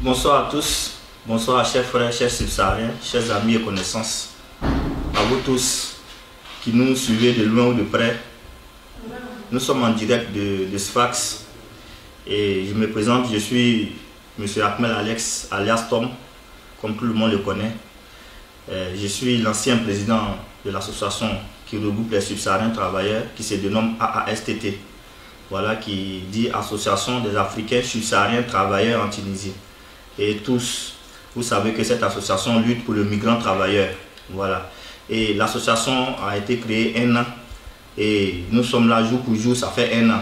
Bonsoir à tous, bonsoir chers frères, chers subsahariens, chers amis et connaissances, à vous tous qui nous suivez de loin ou de près. Nous sommes en direct de Sfax et je me présente, je suis M. Ahmed Alex alias Tom, comme tout le monde le connaît. Je suis l'ancien président de l'association qui regroupe les subsahariens travailleurs qui se dénomme AASTT. Voilà, qui dit Association des Africains subsahariens travailleurs en Tunisie. Et tous, vous savez que cette association lutte pour le migrant travailleur. Voilà. Et l'association a été créée 1 an. Et nous sommes là jour pour jour, ça fait 1 an.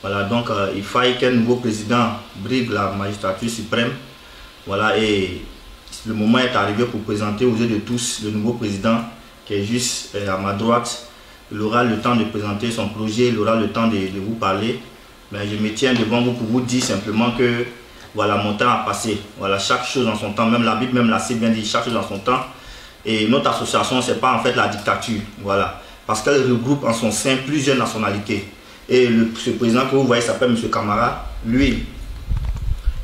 Voilà, donc il faille qu'un nouveau président brigue la magistrature suprême. Voilà, et le moment est arrivé pour présenter aux yeux de tous le nouveau président qui est juste à ma droite. Il aura le temps de présenter son projet, il aura le temps de vous parler. Mais je me tiens devant vous pour vous dire simplement que voilà, mon temps a passé. Voilà, chaque chose en son temps, même la Bible même l'a si bien dit, chaque chose en son temps. Et notre association, ce n'est pas en fait la dictature. Voilà, parce qu'elle regroupe en son sein plusieurs nationalités. Et ce président que vous voyez s'appelle M. Camara. Lui,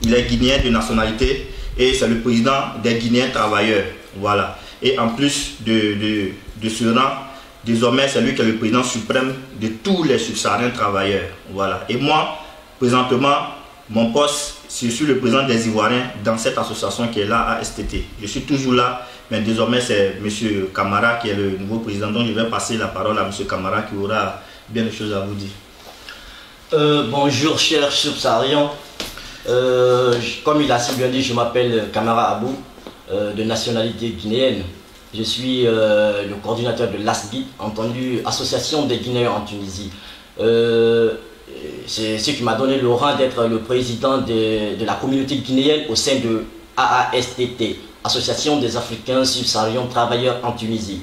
il est guinéen de nationalité et c'est le président des Guinéens travailleurs. Voilà. Et en plus de ce rang, désormais, c'est lui qui est le président suprême de tous les subsahariens travailleurs. Voilà. Et moi, présentement, mon poste, je suis le président des Ivoiriens dans cette association qui est là à STT. Je suis toujours là, mais désormais, c'est M. Camara qui est le nouveau président. Donc, je vais passer la parole à M. Camara qui aura bien des choses à vous dire. Bonjour, chers subsahariens. Comme il a si bien dit, je m'appelle Camara Abou, de nationalité guinéenne. Je suis le coordinateur de l'ASGI, entendu Association des Guinéens en Tunisie. C'est ce qui m'a donné le rang d'être le président de la communauté guinéenne au sein de AASTT, Association des Africains subsahariens travailleurs en Tunisie.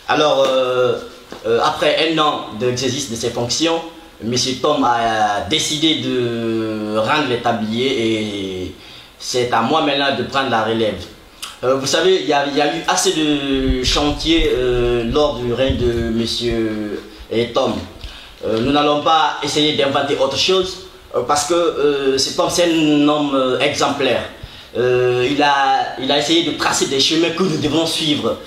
Alors, après 1 an d'exercice de ses fonctions, M. Tom a décidé de rendre les tabliers et c'est à moi maintenant de prendre la relève. Vous savez, il y a eu assez de chantiers lors du règne de M. Tom. Nous n'allons pas essayer d'inventer autre chose parce que Tom, c'est un homme exemplaire. Il a essayé de tracer des chemins que nous devons suivre.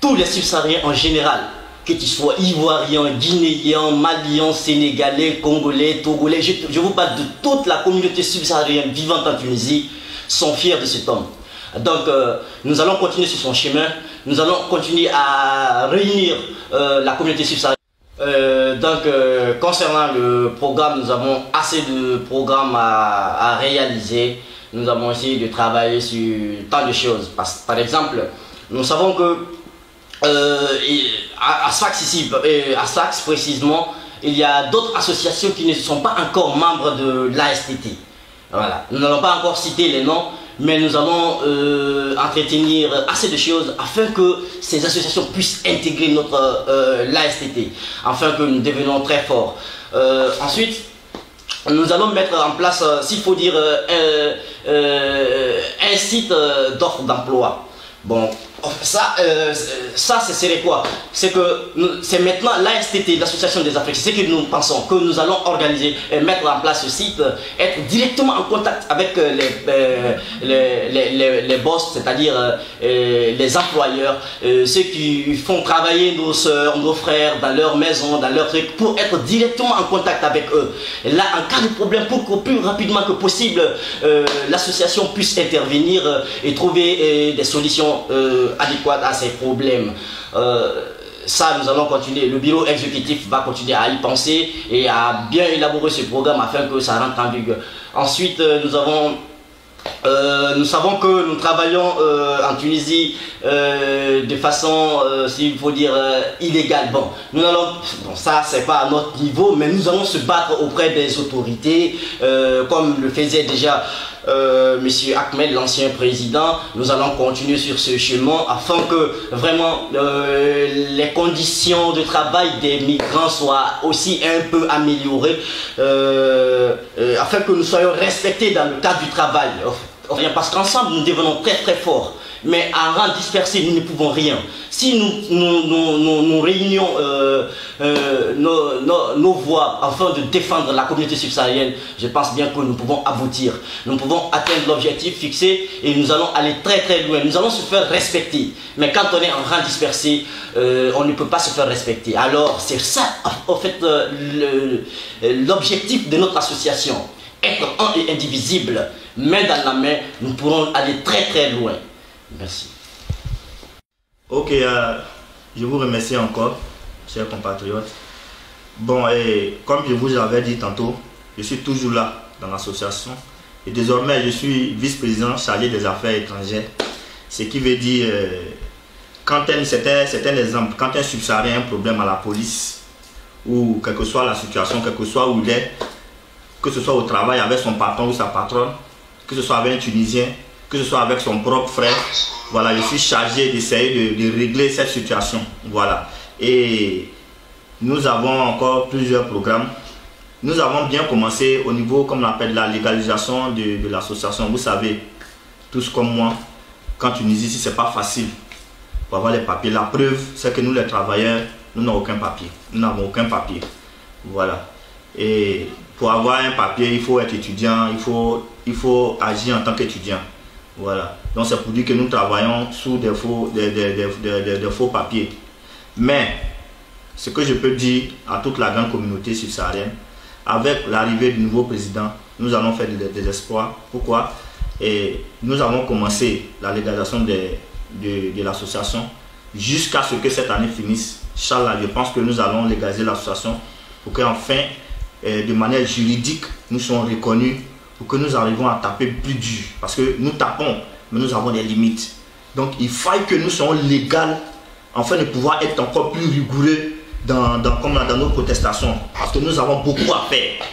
Tous les subsahariens en général, que tu sois ivoirien, guinéen, malien, sénégalais, congolais, togolais, je vous parle de toute la communauté subsaharienne vivante en Tunisie, sont fiers de cet homme. Donc nous allons continuer sur son chemin, nous allons continuer à réunir la communauté subsaharienne. Concernant le programme, nous avons assez de programmes à réaliser. Nous avons essayé de travailler sur tant de choses. Par exemple, nous savons que à Sfax ici, à Sfax précisément, il y a d'autres associations qui ne sont pas encore membres de l'ASTT. Voilà. Nous n'allons pas encore citer les noms, mais nous allons entretenir assez de choses afin que ces associations puissent intégrer notre l'ASTT, afin que nous devenions très forts. Ensuite, nous allons mettre en place, s'il faut dire, un site d'offres d'emploi. Bon, ça serait quoi? C'est que c'est maintenant l'ASTT, l'Association des Africains, c'est que nous pensons que nous allons organiser et mettre en place ce site, être directement en contact avec les boss, c'est-à-dire les employeurs, ceux qui font travailler nos soeurs, nos frères dans leur maison, dans leur truc, pour être directement en contact avec eux. Et là, en cas de problème, pour que plus rapidement que possible, l'association puisse intervenir et trouver des solutions adéquates à ces problèmes. Ça, nous allons continuer. Le bureau exécutif va continuer à y penser et à bien élaborer ce programme afin que ça rentre en vigueur. Ensuite, nous savons que nous travaillons en Tunisie de façon, s'il faut dire, illégale. Bon, ça c'est pas à notre niveau, mais nous allons se battre auprès des autorités, comme le faisait déjà M. Ahmed, l'ancien président. Nous allons continuer sur ce chemin afin que vraiment les conditions de travail des migrants soient aussi un peu améliorées, afin que nous soyons respectés dans le cadre du travail. Parce qu'ensemble nous devenons très très forts. Mais à rang dispersé, nous ne pouvons rien. Si nous réunions nos voix afin de défendre la communauté subsaharienne, je pense bien que nous pouvons aboutir. Nous pouvons atteindre l'objectif fixé et nous allons aller très très loin. Nous allons se faire respecter. Mais quand on est en rang dispersé, on ne peut pas se faire respecter. Alors c'est ça, en fait, l'objectif de notre association. Être un et indivisible, main dans la main, nous pourrons aller très très loin. Merci. Ok, je vous remercie encore, chers compatriotes. Bon, et comme je vous avais dit tantôt, je suis toujours là dans l'association. Et désormais, je suis vice-président chargé des affaires étrangères. Ce qui veut dire, c'est un exemple, quand un subsaharien a un problème à la police, ou quelle que soit la situation, quel que soit où il est, que ce soit au travail avec son patron ou sa patronne, que ce soit avec un Tunisien, que ce soit avec son propre frère, voilà, je suis chargé d'essayer de régler cette situation, voilà. Et nous avons encore plusieurs programmes. Nous avons bien commencé au niveau, comme on appelle, la légalisation de l'association. Vous savez, tous comme moi, quand Tunisie, ici, c'est pas facile pour avoir les papiers. La preuve, c'est que nous, les travailleurs, nous n'avons aucun papier. Nous n'avons aucun papier, voilà. Et pour avoir un papier, il faut être étudiant, il faut agir en tant qu'étudiant. Voilà. Donc c'est pour dire que nous travaillons sous des faux papiers. Mais ce que je peux dire à toute la grande communauté subsaharienne, avec l'arrivée du nouveau président, nous allons faire des espoirs. Pourquoi? Et nous avons commencé la légalisation de l'association jusqu'à ce que cette année finisse. Inch'Allah, je pense que nous allons légaliser l'association pour qu'enfin, de manière juridique, nous soyons reconnus, pour que nous arrivions à taper plus dur. Parce que nous tapons, mais nous avons des limites. Donc il faut que nous soyons légaux afin de pouvoir être encore plus rigoureux dans nos protestations. Parce que nous avons beaucoup à faire.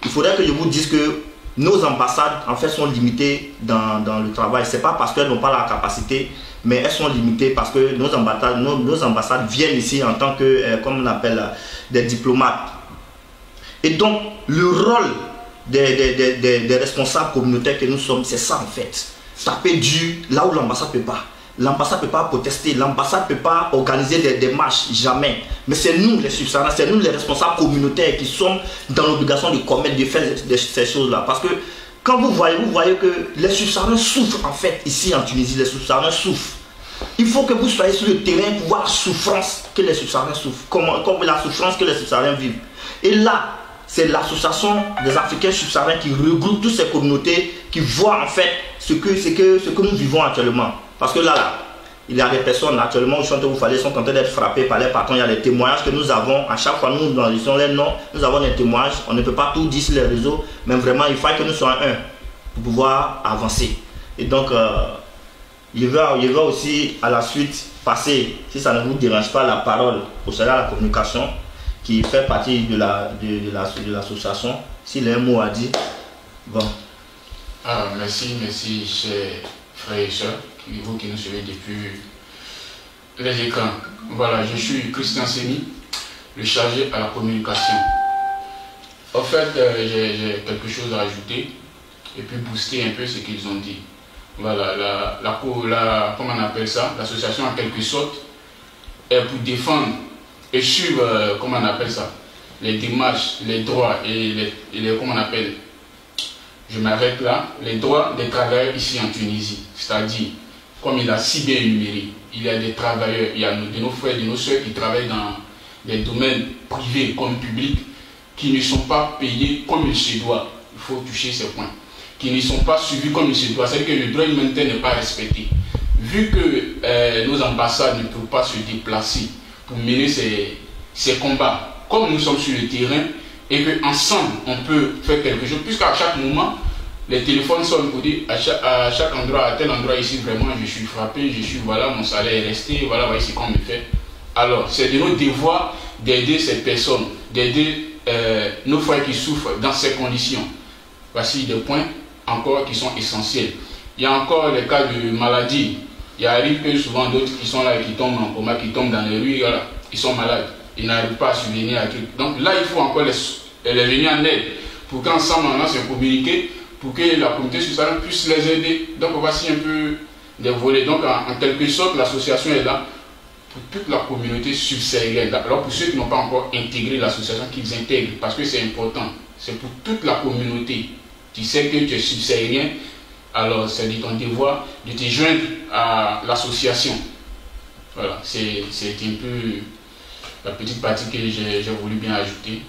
Il faudrait que je vous dise que nos ambassades en fait sont limitées dans le travail. Ce n'est pas parce qu'elles n'ont pas la capacité, mais elles sont limitées parce que nos ambassades viennent ici en tant que, comme on appelle, des diplomates. Et donc, le rôle des responsables communautaires que nous sommes, c'est ça en fait. Taper dur là où l'ambassade ne peut pas. L'ambassade ne peut pas protester, l'ambassade ne peut pas organiser des marches, jamais. Mais c'est nous les subsahariens, c'est nous les responsables communautaires qui sommes dans l'obligation de commettre, de faire ces choses-là. Parce que quand vous voyez que les subsahariens souffrent en fait ici en Tunisie, les subsahariens souffrent. Il faut que vous soyez sur le terrain pour voir la souffrance que les subsahariens souffrent, comme la souffrance que les subsahariens vivent. Et là, c'est l'association des Africains subsahariens qui regroupe toutes ces communautés qui voient en fait ce que nous vivons actuellement. Parce que là, il y a des personnes actuellement, sont en train d'être frappées par les patrons. Il y a des témoignages que nous avons. À chaque fois, nous enregistrons les noms. Nous avons des témoignages. On ne peut pas tout dire sur les réseaux. Mais vraiment, il faut que nous soyons un pour pouvoir avancer. Et donc, je vais aussi à la suite passer, si ça ne vous dérange pas, la parole au service de la communication qui fait partie de l'association. S'il y a un mot à dire, bon. Merci, chers frères et sœurs, vous qui nous suivez depuis les écrans. Voilà, je suis Christian Seni, le chargé à la communication. En fait, j'ai quelque chose à ajouter et puis booster un peu ce qu'ils ont dit. Voilà, comment on appelle ça, l'association en quelque sorte est pour défendre et suivre, comment on appelle ça, les démarches, les droits et comment on appelle, je m'arrête là, les droits des travailleurs ici en Tunisie. C'est-à-dire, comme il a si bien énuméré, il y a des travailleurs, il y a de nos frères, de nos soeurs qui travaillent dans des domaines privés comme publics, qui ne sont pas payés comme il se doit. Il faut toucher ces points. Qui ne sont pas suivis comme il se doit. C'est-à-dire que le droit humanitaire n'est pas respecté. Vu que nos ambassades ne peuvent pas se déplacer pour mener ces combats, comme nous sommes sur le terrain, et qu'ensemble on peut faire quelque chose, puisqu'à chaque moment, les téléphones sonnent pour dire à chaque endroit, à tel endroit ici, vraiment je suis frappé, voilà, mon salaire est resté, voilà, voici qu'on me fait. Alors, c'est de nos devoirs d'aider ces personnes, d'aider nos frères qui souffrent dans ces conditions. Voici des points encore qui sont essentiels. Il y a encore les cas de maladie. Il arrive que souvent d'autres qui sont là et qui tombent en coma, qui tombent dans les rues, voilà, qui sont malades. Ils n'arrivent pas à subvenir à truc. Donc là, il faut encore les venir en aide pour qu'ensemble on se communiquer, pour que la communauté subsaharienne puisse les aider. Donc voici un peu des volets. Donc, en quelque sorte, l'association est là pour toute la communauté subsaharienne. Alors, pour ceux qui n'ont pas encore intégré l'association, qu'ils intègrent, parce que c'est important. C'est pour toute la communauté. Tu sais que tu es subsaharien, alors c'est de ton devoir de te joindre à l'association. Voilà, c'est un peu la petite partie que j'ai voulu bien ajouter.